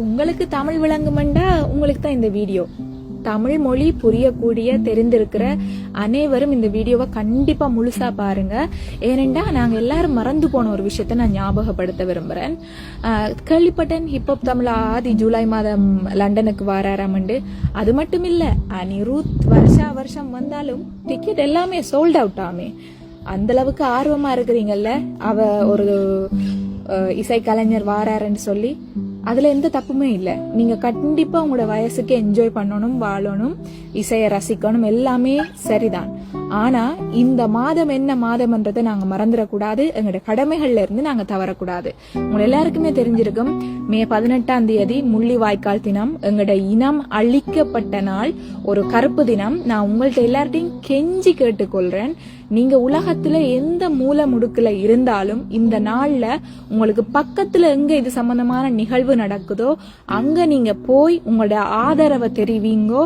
உங்களுக்கு தமிழ் விளங்குமெண்டா உங்களுக்கு தான் இந்த வீடியோ. தமிழ் மொழி புரியக்கூடிய தெரிந்திருக்கிற அனைவரும் இந்த வீடியோவை கண்டிப்பா முழுசா பாருங்க. ஏனெண்டா நாங்க எல்லாரும் மறந்து போன ஒரு விஷயத்த நான் ஞாபகப்படுத்த விரும்புறேன். கேள்விப்பட்டேன் ஹிப்ஹாப் தமிழ் ஆதி ஜூலை மாதம் லண்டனுக்கு வாராராமண்டு. அது மட்டும் இல்ல, அனிருத் வருஷம் வந்தாலும் டிக்கெட் எல்லாமே சோல்ட் அவுட் ஆமே. அந்த அளவுக்கு ஆர்வமா இருக்கிறீங்கல்ல அவ ஒரு இசைக்கலைஞர் வாராருன்னு சொல்லி. அதுல எந்த தப்புமே இல்ல. நீங்க கண்டிப்பா உங்களோட வயசுக்கு என்ஜாய் பண்ணணும், வாழணும், இசையை ரசிக்கணும், எல்லாமே சரிதான். ஆனா இந்த மாதம் என்ன மாதம்ன்றதை நாங்க மறந்துடக்கூடாது. எங்களோட கடமைகள்ல இருந்து நாங்க தவறக்கூடாது. உங்க எல்லாருக்குமே தெரிஞ்சிருக்கும், மே 18 முள்ளிவாய்க்கால் தினம், எங்களோட இனம் அழிக்கப்பட்ட நாள், ஒரு கருப்பு தினம். நான் உங்கள்ட்ட எல்லார்ட்டையும் கெஞ்சி கேட்டுக்கொள்றேன், நீங்க உலகத்துல எந்த மூல முடுக்குல இருந்தாலும் இந்த நாள்ல உங்களுக்கு பக்கத்துல எங்க இது சம்பந்தமான நிகழ்வு நடக்குதோ அங்க நீங்க போய் உங்களோட ஆதரவை தெரிவிங்கோ.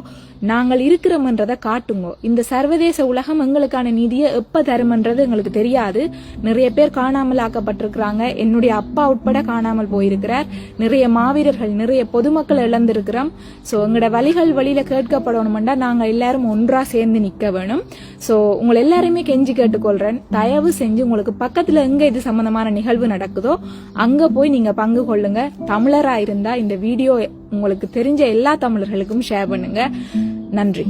நாங்கள் இருக்கிறோம்ன்றதை காட்டுங்கோ. இந்த சர்வதேச உலகம் எங்களுக்கான நிதியை எப்ப தருமன்றது எங்களுக்கு தெரியாது. நிறைய பேர் காணாமல் ஆக்கப்பட்டிருக்கிறாங்க. என்னுடைய அப்பா உட்பட காணாமல் போயிருக்கிறார். நிறைய மாவீரர்கள், நிறைய பொதுமக்கள் இழந்திருக்கிறோம். சோ எங்களோட வழியில கேட்கப்படணும்டா நாங்க எல்லாரும் ஒன்றா சேர்ந்து நிக்க வேணும். சோ உங்களை எல்லாருமே கெஞ்சி கேட்டுக்கொள்றேன், தயவு செஞ்சு உங்களுக்கு பக்கத்துல எங்க இது சம்பந்தமான நிகழ்வு நடக்குதோ அங்க போய் நீங்க பங்கு கொள்ளுங்க. தமிழரா இருந்தா இந்த வீடியோ உங்களுக்கு தெரிஞ்ச எல்லா தமிழர்களுக்கும் ஷேர் பண்ணுங்க. நன்றி.